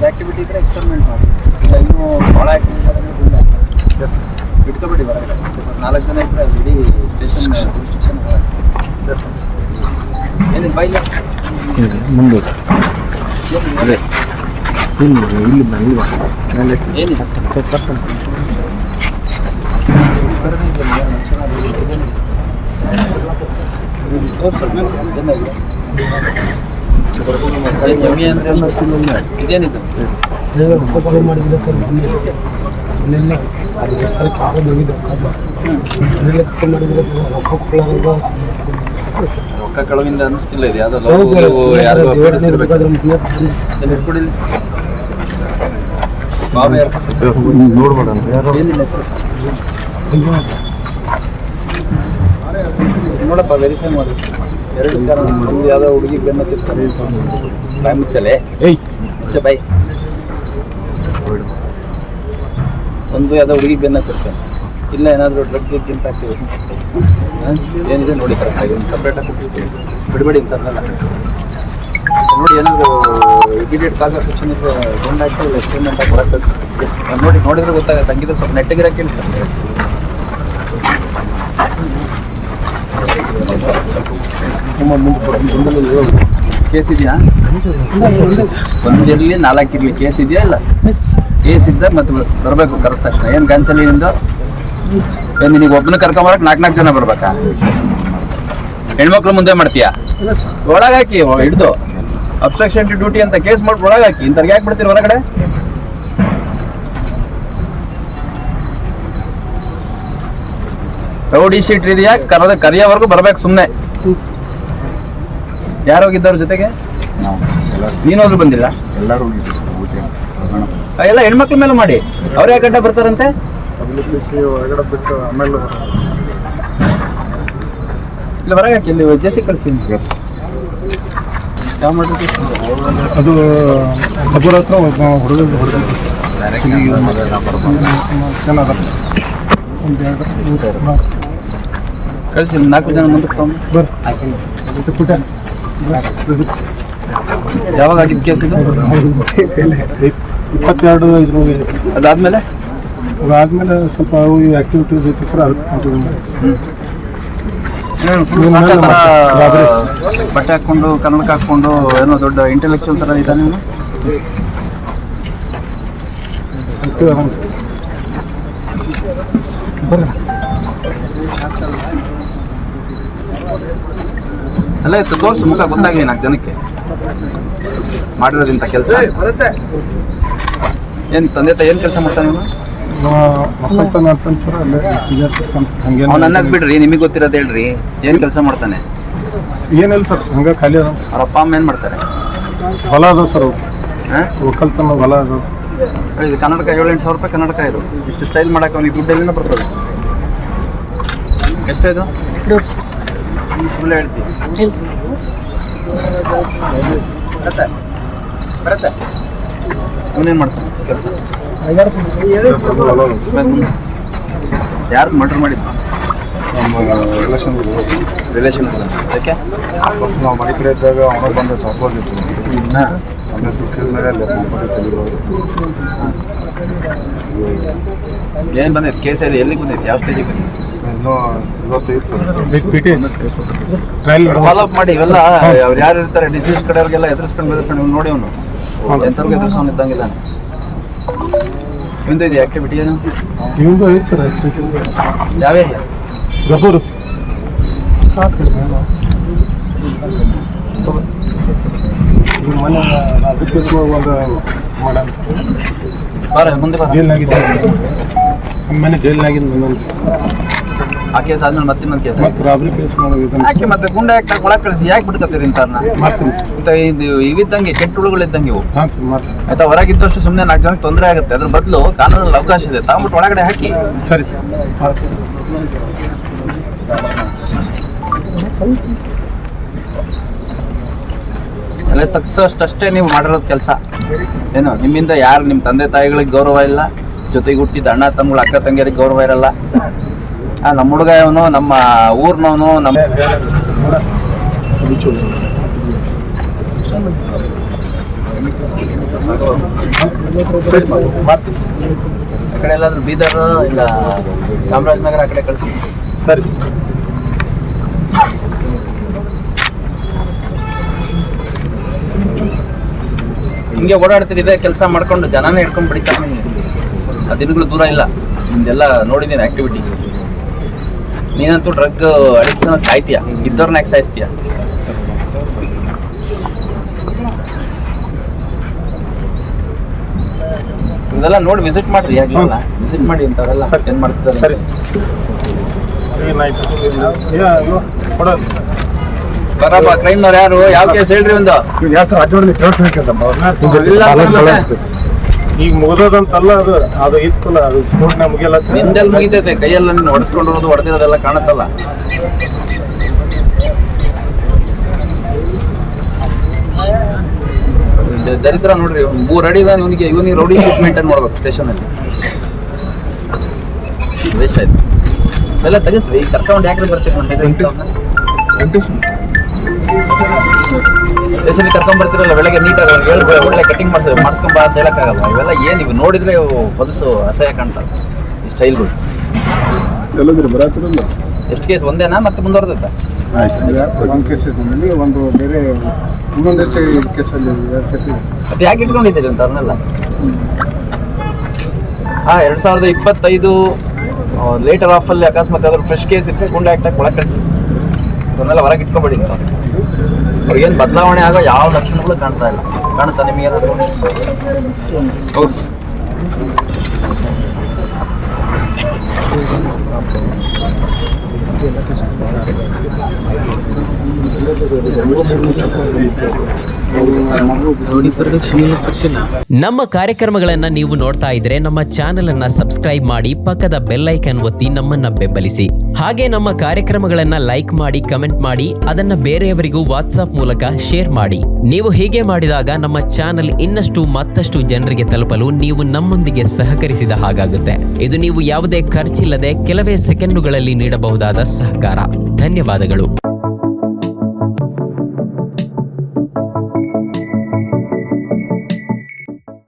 Activity ಇದ್ರೆ experiment ಮಾಡಿ. ಇಲ್ಲ ಇನ್ನೂ ಭಾಳ ಆಕ್ಟಿವಿಟಿ ಇಟ್ಕೊಬೇಡಿ ಹೊರಗಡೆ. 4 ಜನ ಇದ್ರೆ ಇಡೀ ಸ್ಟೇಷನ್ ಏನಿದೆ ಬೈಲ ಮುಂದೆ ಅದೇ ಇಲ್ಲಿ ಏನಿದೆ ಜಮಿ ಅಂದ್ರೆ ಇದೇನಿದೆ ಮಾಡಿದ್ರೆ ಸರ್ ಇಲ್ಲೆಲ್ಲ ಅದು ಸರ್ ಕಾಸು ಹೋಗಿದ್ದು ಕಾಸು ಇಲ್ಲೆಲ್ಲ ಕಟ್ಟು ಮಾಡಿದ್ರೆ ಸರ್ ರೊಕ್ಕ ಕಳವಿಂದ ಅನ್ನಿಸ್ತಿಲ್ಲ ಇದು ಯಾವುದೋ ಯಾರು ನೋಡ್ಬೇಡ ಏನಿಲ್ಲ ಸರ್ ನೋಡಪ್ಪ ವೆರಿಫೈ ಮಾಡಿ. 2 ಕಾರಣ ಯಾವುದೋ ಹುಡುಗಿ ಬೆನ್ನತ್ತಿರ್ತಾರೆ ಬಾಯ್ ಮುಚ್ಚಲೆ ಮುಚ್ಚ ಬಾಯ್. ಒಂದು ಯಾವುದೋ ಹುಡುಗಿ ಬೆನ್ನತ್ತಿರ್ತಾರೆ. ಇಲ್ಲ ಏನಾದರೂ ಡ್ರಗ್ ಇಂಪ್ಯಾಕ್ಟ್ ಏನಿದೆ ನೋಡಿ ಕರೆಕ್ಟಾಗಿ ಸಪ್ರೇಟಾಗಿ ಬಿಡಬೇಡಿ ಅಂತಲ್ಲ ನೋಡಿ. ಏನಾದರೂ ಇಮಿಡಿಯೇಟ್ ಕಾಸ್ ಆಫ್ ಆಕ್ಷನ್ ಇದ್ರೆ ಗೊಂಡ್ ಹಾಕಿ ಎಕ್ಸ್ಪೆರಿಮೆಂಟ್ ಆಗಿ ಬರತ್ತೆ ನೋಡಿದ್ರೆ ಗೊತ್ತಾಗುತ್ತೆ. ಹಂಗಿದ್ರೆ ಸ್ವಲ್ಪ ನೆಟ್ಟಿಗಿರಕ್ಕೆ ಹೇಳ್ತಾರೆ. ಕೇಸ್ ಇದೆಯಾ? ಒಂದಿರಲಿ 4 ಇರಲಿ ಕೇಸ್ ಇದೆಯಾ? ಇಲ್ಲ ಕೇಸ್ ಇದ್ದ ಮತ್ತೆ ಬರಬೇಕು ಕರೆಕ್ಟ್ ತಕ್ಷಣ. ಏನು ಗಂಚಲಿ ನಿಂದು ಏನು ನಿನಗೆ ಒಬ್ಬನ ಕರ್ಕೊಂಬರಕ್ಕೆ 4 ಜನ ಬರ್ಬೇಕಾ? ಹೆಣ್ಮಕ್ಳು ಮುಂದೆ ಮಾಡ್ತೀಯಾ? ಒಳಗಾಕಿ ಹಿಡ್ದು ಅಬ್ಸ್ಟ್ರಕ್ಷನ್ ಟು ಡ್ಯೂಟಿ ಅಂತ ಕೇಸ್ ಮಾಡಿ ಒಳಗಾಕಿ. ಇಂಥವ್ರಿಗೆ ಯಾಕೆ ಬಿಡ್ತೀರಿ ಹೊರಗಡೆ? ರೌಡಿ ಶೀಟ್ ಇದೆಯಾ? ಕರಿಯೋವರೆಗೂ ಬರ್ಬೇಕು ಸುಮ್ಮನೆ. ಯಾರು ಹೋಗಿದ್ದವ್ರ ಜೊತೆಗೆ? ನೀನೋದ್ರು ಬಂದಿಲ್ಲ? ಎಲ್ಲರೂ ಎಲ್ಲ ಹೆಣ್ಮಕ್ಳ ಮೇಲೆ ಮಾಡಿ. ಅವ್ರು ಯಾಕೆ ಗಂಟೆ ಬರ್ತಾರಂತೆ? ಹೊರಗಡೆ ಬಿಟ್ಟು ಆಮೇಲೆ ಇಲ್ಲ ಹೊರಗೆ ಹಾಕಿ. ಇಲ್ಲಿ ಜೆಸಿ ಕಳಿಸಿ. ಯಾವ ಮಾಡಿದ್ರು? ಅದು ಒಬ್ಬರ ಹತ್ರ ಹುಡುಗ ಕಳಿಸಿ. 4 ಜನ ಮುಂದಕ್ಕೆ ತಗೊಂಡು ಯಾವಾಗ ಆಗಿದ್ದು ಕೇಸ್ ಇದು? 22 ಅದಾದ್ಮೇಲೆ ಸ್ವಲ್ಪ ಆಕ್ಟಿವಿಟಿ ಜೊತೆ ಸರ್ ಬಟ್ಟೆ ಹಾಕೊಂಡು ಕನ್ನಡಕ ಹಾಕೊಂಡು ಏನೋ ದೊಡ್ಡ ಇಂಟೆಲೆಕ್ಚುವಲ್ ತರ ಇದ್ದಾನೆ. ಅಲ್ಲ ಇತ್ತು ತೋರಿಸು ಮುಖ ಗೊತ್ತಾಗಲಿ 4 ಜನಕ್ಕೆ ಮಾಡಿರೋದಿಂತ ಕೆಲಸ. ಏನು ತಂದೆ ತಾಯಿ ಏನು ಕೆಲಸ ಮಾಡ್ತಾನೆ ಇವನು? ಅವ್ನು ಅನ್ನೋದು ಬಿಡ್ರಿ, ನಿಮಗೆ ಗೊತ್ತಿರೋದು ಹೇಳ್ರಿ. ಏನು ಕೆಲಸ ಮಾಡ್ತಾನೆ? ಏನಿಲ್ಲ ಸರ್, ಹಂಗೆ ಖಾಲಿ ಅದ. ಅವ್ರ ಅಪ್ಪ ಅಮ್ಮ ಏನು ಮಾಡ್ತಾರೆ? ಹೊಲ ಅದ ಸರ್, ಒಕ್ಕಲ್ತನ ಹೊಲ ಅದ. ಇದು ಕನ್ನಡಕ 7-8 ಸಾವಿರ ರೂಪಾಯಿ ಕನ್ನಡಕ. ಇದು ಇಷ್ಟು ಸ್ಟೈಲ್ ಮಾಡಕ್ಕೆ ಅವ್ನಿಗೆ ದುಡ್ಡು ಎಲ್ಲಿಂದ ಬರ್ತದೆ? ಎಷ್ಟಾಯ್ತು? ಸುಳ್ಳು ಹೇಳ್ತೀವಿ. ಬರುತ್ತೆ. ಅವನೇನು ಮಾಡ್ತಾನೆ ಕೆಲಸ? ಯಾರ್ದು ಮರ್ಡರ್ ಮಾಡಿದ್ದು? ನಮ್ಮ ರಿಲೇಷನ್ ಯಾಕೆ? ನಾವು ಮನೆ ಕಡೆ ಇದ್ದಾಗ ಅವನು ಬಂದು ಸಾಕೋದಿತ್ತು. ಆಮೇಲೆ ಸಿಕ್ಕಿದ ಮೇಲೆ ಏನು ಬಂದೈತೆ ಕೇಸಲ್ಲಿ? ಎಲ್ಲಿಗೆ ಬಂದೈತೆ? ಯಾವ ಸ್ಟೇಜಿಗೆ ಬಂದೈತೆ? ಫಾಲೋ ಅಪ್ ಮಾಡಿ. ಇವೆಲ್ಲ ಅವ್ರು ಯಾರು ಇರ್ತಾರೆ ಡಿಸೀಸ್ ಕಡೆಯವ್ರಿಗೆಲ್ಲ ಎದುರಿಸ್ಕೊಂಡು ನೋಡಿ. ಅವನು ಎಂಥವ್ರಿಗೆ ಎದುರಿಸೋನು ಇದ್ದಂಗಿದ್ದಾನೆ. ನಿಮ್ದು ಇದೆ ಆಕ್ಟಿವಿಟಿ ಏನು? ನಿಮ್ದು ಐತೆ ಸರ್ ಆಕ್ಟಿವಿಟಿ. ಯಾವ ಏರಿಯಾ? ಗಬ್ಬೂರು ಮನೆ ಒಂದು ಮಾಡೋಣ ಮುಂದೆ ಜೈಲ್ನಾಗಿದ್ದೆ. ಮನೆ ಜೈಲ್ನಾಗಿದ್ದು ಆ ಕೇಸ್ ಆದ್ಮೇಲೆ ಮತ್ತೆ ಇನ್ನೊಂದು ಕೇಸ್ ಮತ್ತೆ ರಾಬ್ರಿ ಕೇಸ್ ಮಾಡೋದು. ಯಾಕೆ ಮತ್ತೆ ಗುಂಡ ಯಾಕೆ ಒಳಗೆ ಕಳಿಸಿ ಯಾಕೆ ಬಿಟ್ಕೊತೀರಿ ಇಂಥವ್ರನ್ನ? ಮಾಡ್ತೀನಿ ಇಂಥ ಇದು ಇವಿದ್ದಂಗೆ ಕೆಟ್ಟ ಹುಳುಗಳಿದ್ದಂಗೆ ಇವು. ಹಾಂ ಸರ್ ಮಾಡ್ತೀನಿ. ಆಯ್ತಾ? ಹೊರಗಿದ್ದಷ್ಟು ಸುಮ್ಮನೆ 4 ಜನಕ್ಕೆ ತೊಂದರೆ ಆಗುತ್ತೆ. ಅದ್ರ ಬದಲು ಕಾನೂನಲ್ಲಿ ಅವಕಾಶ ಇದೆ, ತಗೊಂಬಿಟ್ಟು ಒಳಗಡೆ ಹಾಕಿ. ಸರಿ ಸರ್ ಮಾಡ್ತೀನಿ. ತಲೆ ತಗ್ಸೋಷ್ಟೇ ನೀವು ಮಾಡಿರೋದು ಕೆಲಸ. ಏನು ನಿಮ್ಮಿಂದ ಯಾರು ನಿಮ್ಮ ತಂದೆ ತಾಯಿಗಳಿಗೆ ಗೌರವ ಇಲ್ಲ, ಜೊತೆಗೆ ಹುಟ್ಟಿದ ಅಣ್ಣ ತಮ್ಮಗಳು ಅಕ್ಕ ತಂಗಿಯರಿಗೆ ಗೌರವ ಇರಲ್ಲ. ನಮ್ಮ ಹುಡುಗ ಇವನು, ನಮ್ಮ ಊರ್ನವನು, ನಮ್ಮ ಮಾಡ್ತೀವಿ. ಆ ಕಡೆ ಎಲ್ಲಾದ್ರೂ ಬೀದರ್ ಇಲ್ಲ ಚಾಮರಾಜನಗರ ಆ ಕಡೆ ಕಳಿಸಿ. ಸರಿ ಹಿಂಗೆ ಓಡಾಡ್ತೀರಿ, ಇದೇ ಕೆಲಸ ಮಾಡ್ಕೊಂಡು ಜನನೇ ಹಿಡ್ಕೊಂಡು ಬಿಡಿತಾರೆ. ಆ ದಿನಗಳು ದೂರ ಇಲ್ಲ, ನಿಮ್ದೆಲ್ಲ ನೋಡಿದ್ದೀನಿ ಆಕ್ಟಿವಿಟಿ. ನೀನಂತೂ ಡ್ರಗ್ ಅಡಿಕ್ಷನ್ ಸಾಯ್ತೀಯ, ಇದ್ದವ್ರನ್ನ ಯಾಕೆ ಸಾಯಿಸ್ತೀಯ? ಇದೆಲ್ಲ ನೋಡಿ ವಿಸಿಟ್ ಮಾಡ್ರಿ, ಯಾಕಿಲ್ಲ ವಿಸಿಟ್ ಮಾಡಿ ಇಂಥವರೆಲ್ಲ ಏನ್ ಮಾಡ್ತಿದ್ದಾರೆ. ಸರಿ ಬರಪ್ಪ, ಕ್ರೈಮ್ನವ್ರು ಯಾರು, ಯಾವ ಕೇಸ್ ಹೇಳ್ರಿ ಒಂದು. ಈಗ ಮುಗಿದದಂತಲ್ಲ, ಅದು ಇತ್ತಲ್ಲ, ಅದು ಸ್ಕೂಟ್ನ ಮುಗಿಯಲ್ಲ. ನಿಂದೆಲ್ಲ ಮುಗಿತೈತೆ, ಕೈಯೆಲ್ಲ ನೀನು ಹೊಡೆಸ್ಕೊಂಡಿರೋದು ಹೊಡೆದಿರೋದೆಲ್ಲ ಕಾಣತ್ತಲ್ಲ. ದರಿದ್ರ ನೋಡ್ರಿ, 3 ಅಡಿ ಇವನಿಗೆ ರೌಡಿ ಟ್ರೀಟ್ಮೆಂಟ್ ಮಾಡ್ಬೇಕು ಸ್ಟೇಷನ್ ಅಲ್ಲಿ. ವೇಸ್ಟ್ ಆಯ್ತು ಎಲ್ಲ ತೆಗಿಸ್ರಿ, ಕರ್ಕೊಂಡು ಯಾಕ್ರೆ ಬರ್ತೀರಿ ನಮ್ಮ ಸ್ಟೇಷನ್ ಕರ್ಕೊಂಡ್ ಬರ್ತಿರಲ್ಲ ಬೆಳಗ್ಗೆ ನೀಟಾಗಿ ಅವ್ರಿಗೆ ಒಳ್ಳೆ ಕಟಿಂಗ್ ಮಾಡಿಸ್ಕೊಂಬ ಅಂತ ಹೇಳಕ್ಕಾಗಲ್ಲ. ಇವೆಲ್ಲ ಏನ್ ಇವು ನೋಡಿದ್ರೆ ಹೊಲಸು ಅಸಹ್ಯ ಕಾಣ್ತಾರೆ ಈ ಸ್ಟೈಲ್ಗಳು. ಎಷ್ಟು ಕೇಸ್ ಒಂದೇನಾ ಮತ್ತೆ ಮುಂದುವರೆದ? ಒಂದು ಕೇಸ್ ಇದೆ, ಒಂದು ಬೇರೆ ಇನ್ನೊಂದಷ್ಟು ಕೇಸಲ್ಲಿ ಮತ್ತೆ ಯಾಕೆ ಇಟ್ಕೊಂಡಿದ್ದೀರಿ ಅಂತ ಅವ್ರನ್ನೆಲ್ಲ? 2025 ಲೇಟರ್ ಆಫ್ ಅಲ್ಲಿ ಅಕಸ್ಮಾತ್ ಯಾವ್ದಾದ್ರು ಫ್ರೆಶ್ ಕೇಸ್ ಇಟ್ಟರೆ ಗುಂಡ ಆಕ್ಟಾಗಿ ಒಳಗೆ ಕಳಿಸಿ. ಅವನ್ನೆಲ್ಲ ಹೊರಗೆ ಇಟ್ಕೊಬೇಡಿ ಅಂತ. ಅವ್ರಿಗೇನು ಬದಲಾವಣೆ ಆಗೋ ಯಾವ ಲಕ್ಷಣಗಳು ಕಾಣ್ತಾ ಇಲ್ಲ. ಕಾಣುತ್ತಾ ನಿಮಗೆ ಏನಾದ್ರು? ಹೌದು, ನಮ್ಮ ಕಾರ್ಯಕ್ರಮಗಳನ್ನ ನೀವು ನೋಡ್ತಾ ಇದ್ರೆ ನಮ್ಮ ಚಾನೆಲ್ ಅನ್ನ ಸಬ್ಸ್ಕ್ರೈಬ್ ಮಾಡಿ, ಪಕ್ಕದ ಬೆಲ್ ಐಕಾನ್ ಒತ್ತಿ ನಮ್ಮನ್ನ ಬೆಂಬಲಿಸಿ. ಹಾಗೆ ನಮ್ಮ ಕಾರ್ಯಕ್ರಮಗಳನ್ನ ಲೈಕ್ ಮಾಡಿ, ಕಮೆಂಟ್ ಮಾಡಿ, ಅದನ್ನ ಬೇರೆಯವರಿಗೂ ವಾಟ್ಸ್ಆಪ್ ಮೂಲಕ ಶೇರ್ ಮಾಡಿ. ನೀವು ಹೀಗೆ ಮಾಡಿದಾಗ ನಮ್ಮ ಚಾನೆಲ್ ಇನ್ನಷ್ಟು ಮತ್ತಷ್ಟು ಜನರಿಗೆ ತಲುಪಲು ನೀವು ನಮ್ಮೊಂದಿಗೆ ಸಹಕರಿಸಿದ ಹಾಗಾಗುತ್ತೆ. ಇದು ನೀವು ಯಾವುದೇ ಖರ್ಚಿಲ್ಲದೆ ಕೆಲವೇ ಸೆಕೆಂಡುಗಳಲ್ಲಿ ನೀಡಬಹುದಾದ ಸಹಕಾರ. ಧನ್ಯವಾದಗಳು.